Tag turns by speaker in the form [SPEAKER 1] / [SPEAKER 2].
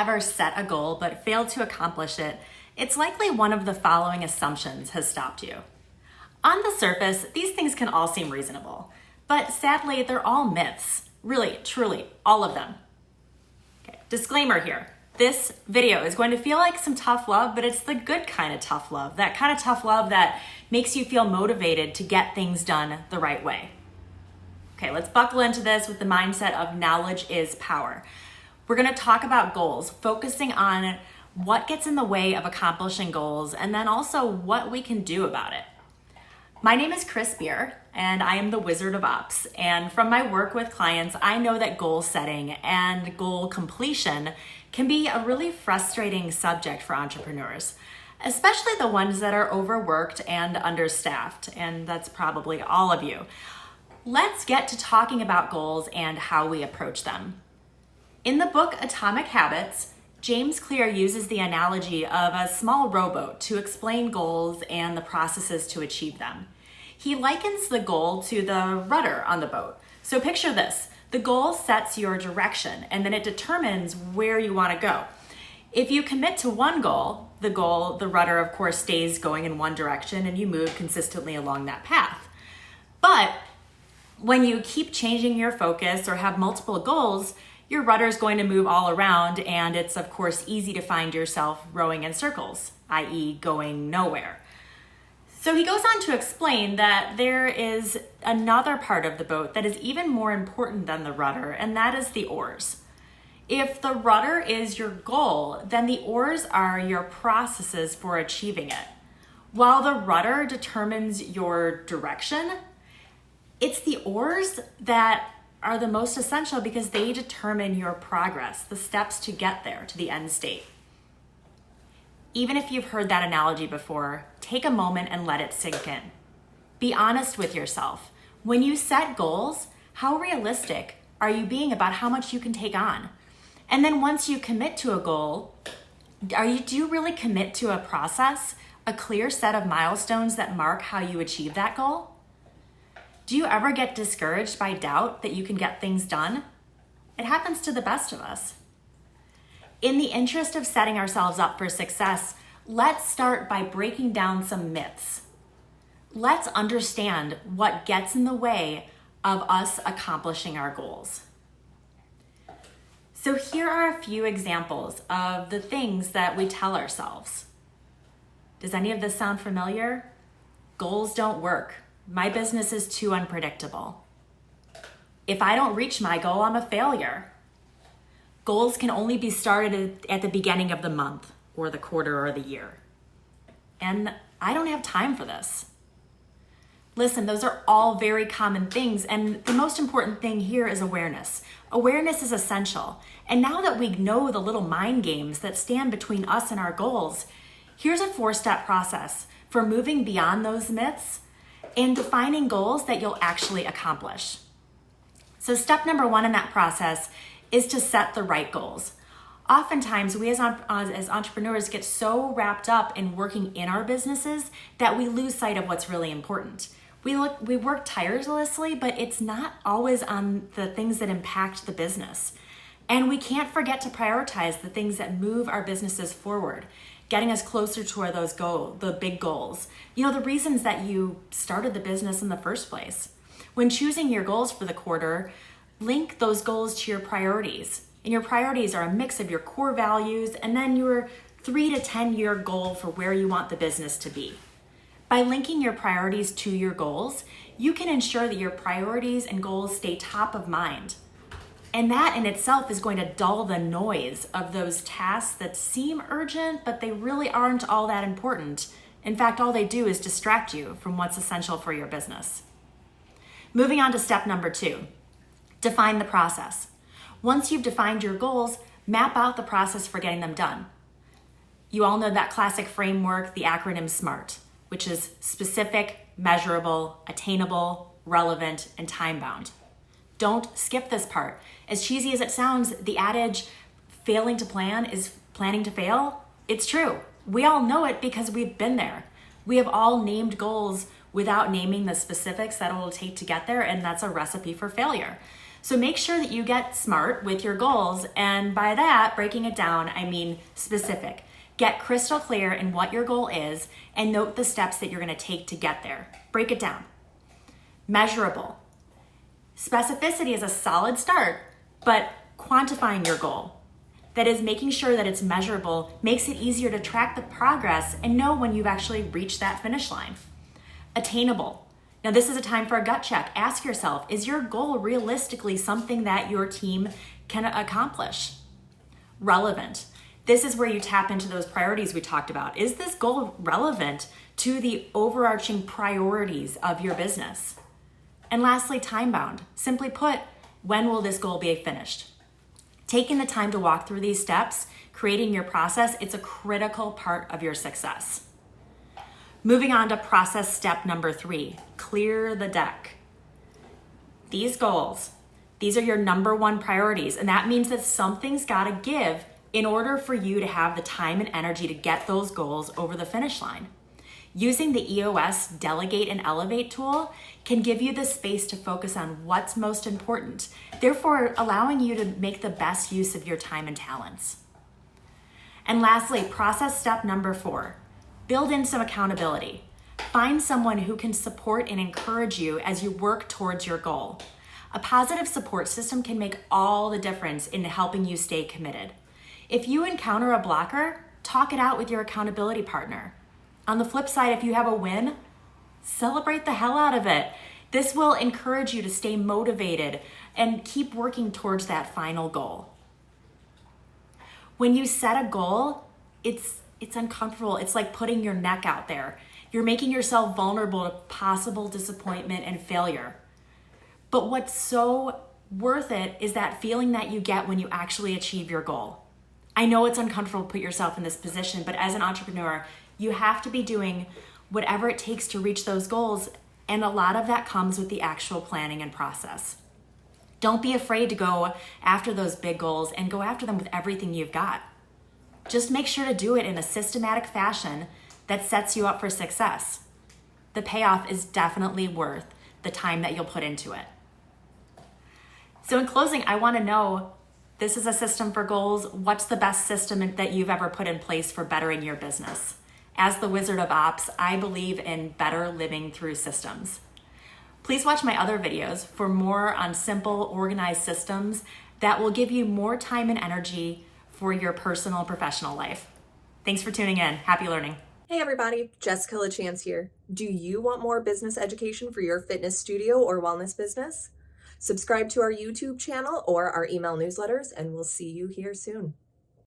[SPEAKER 1] ever set a goal but failed to accomplish it, it's likely one of the following assumptions has stopped you. On the surface, these things can all seem reasonable, but sadly, they're all myths. Really, truly, all of them. Okay, disclaimer here. This video is going to feel like some tough love, but it's the good kind of tough love. That kind of tough love that makes you feel motivated to get things done the right way. Okay, let's buckle into this with the mindset of knowledge is power. We're going to talk about goals, focusing on what gets in the way of accomplishing goals, and then also what we can do about it. My name is Chris Beer, and I am the Wizard of Ops. And from my work with clients, I know that goal setting and goal completion can be a really frustrating subject for entrepreneurs, especially the ones that are overworked and understaffed, and that's probably all of you. Let's get to talking about goals and how we approach them. In the book Atomic Habits, James Clear uses the analogy of a small rowboat to explain goals and the processes to achieve them. He likens the goal to the rudder on the boat. So picture this. The goal sets your direction, and then it determines where you want to go. If you commit to one goal, the rudder, of course, stays going in one direction, and you move consistently along that path. But when you keep changing your focus or have multiple goals, your rudder is going to move all around, and it's, of course, easy to find yourself rowing in circles, i.e. going nowhere. So he goes on to explain that there is another part of the boat that is even more important than the rudder, and that is the oars. If the rudder is your goal, then the oars are your processes for achieving it. While the rudder determines your direction, it's the oars that are the most essential because they determine your progress, the steps to get there, to the end state. Even if you've heard that analogy before, take a moment and let it sink in. Be honest with yourself. When you set goals, how realistic are you being about how much you can take on? And then once you commit to a goal, do you really commit to a process, a clear set of milestones that mark how you achieve that goal? Do you ever get discouraged by doubt that you can get things done? It happens to the best of us. In the interest of setting ourselves up for success, let's start by breaking down some myths. Let's understand what gets in the way of us accomplishing our goals. So here are a few examples of the things that we tell ourselves. Does any of this sound familiar? Goals don't work. My business is too unpredictable. If I don't reach my goal, I'm a failure. Goals can only be started at the beginning of the month or the quarter or the year. And I don't have time for this. Listen, those are all very common things, and the most important thing here is awareness. Awareness is essential. And now that we know the little mind games that stand between us and our goals, here's a 4-step process for moving beyond those myths and defining goals that you'll actually accomplish. So step number 1 in that process is to set the right goals. Oftentimes, we as entrepreneurs get so wrapped up in working in our businesses that we lose sight of what's really important. We work tirelessly, but it's not always on the things that impact the business. And we can't forget to prioritize the things that move our businesses forward, getting us closer to those goals, the big goals. You know, the reasons that you started the business in the first place. When choosing your goals for the quarter, link those goals to your priorities. And your priorities are a mix of your core values and then your 3 to 10 year goal for where you want the business to be. By linking your priorities to your goals, you can ensure that your priorities and goals stay top of mind. And that in itself is going to dull the noise of those tasks that seem urgent, but they really aren't all that important. In fact, all they do is distract you from what's essential for your business. Moving on to step number 2, define the process. Once you've defined your goals, map out the process for getting them done. You all know that classic framework, the acronym SMART, which is specific, measurable, attainable, relevant, and time-bound. Don't skip this part. As cheesy as it sounds, the adage, failing to plan is planning to fail, it's true. We all know it because we've been there. We have all named goals without naming the specifics that it will take to get there, and that's a recipe for failure. So make sure that you get smart with your goals. And by that, breaking it down, I mean specific. Get crystal clear in what your goal is and note the steps that you're going to take to get there. Break it down. Measurable. Specificity is a solid start, but quantifying your goal, that is making sure that it's measurable, makes it easier to track the progress and know when you've actually reached that finish line. Attainable. Now, this is a time for a gut check. Ask yourself, is your goal realistically something that your team can accomplish? Relevant. This is where you tap into those priorities we talked about. Is this goal relevant to the overarching priorities of your business? And lastly, time-bound. Simply put, when will this goal be finished? Taking the time to walk through these steps, creating your process, it's a critical part of your success. Moving on to process step number 3, clear the deck. These goals, these are your number one priorities, and that means that something's got to give in order for you to have the time and energy to get those goals over the finish line. Using the EOS Delegate and Elevate tool can give you the space to focus on what's most important, therefore allowing you to make the best use of your time and talents. And lastly, process step number 4. Build in some accountability. Find someone who can support and encourage you as you work towards your goal. A positive support system can make all the difference in helping you stay committed. If you encounter a blocker, talk it out with your accountability partner. On the flip side, if you have a win, celebrate the hell out of it. This will encourage you to stay motivated and keep working towards that final goal. When you set a goal, it's uncomfortable. It's like putting your neck out there. You're making yourself vulnerable to possible disappointment and failure. But what's so worth it is that feeling that you get when you actually achieve your goal. I know it's uncomfortable to put yourself in this position, but as an entrepreneur, you have to be doing whatever it takes to reach those goals, and a lot of that comes with the actual planning and process. Don't be afraid to go after those big goals and go after them with everything you've got. Just make sure to do it in a systematic fashion that sets you up for success. The payoff is definitely worth the time that you'll put into it. So in closing, I want to know, this is a system for goals. What's the best system that you've ever put in place for bettering your business? As the Wizard of Ops, I believe in better living through systems. Please watch my other videos for more on simple, organized systems that will give you more time and energy for your personal and professional life. Thanks for tuning in. Happy learning.
[SPEAKER 2] Hey everybody, Jessica LaChance here. Do you want more business education for your fitness studio or wellness business? Subscribe to our YouTube channel or our email newsletters, and we'll see you here soon.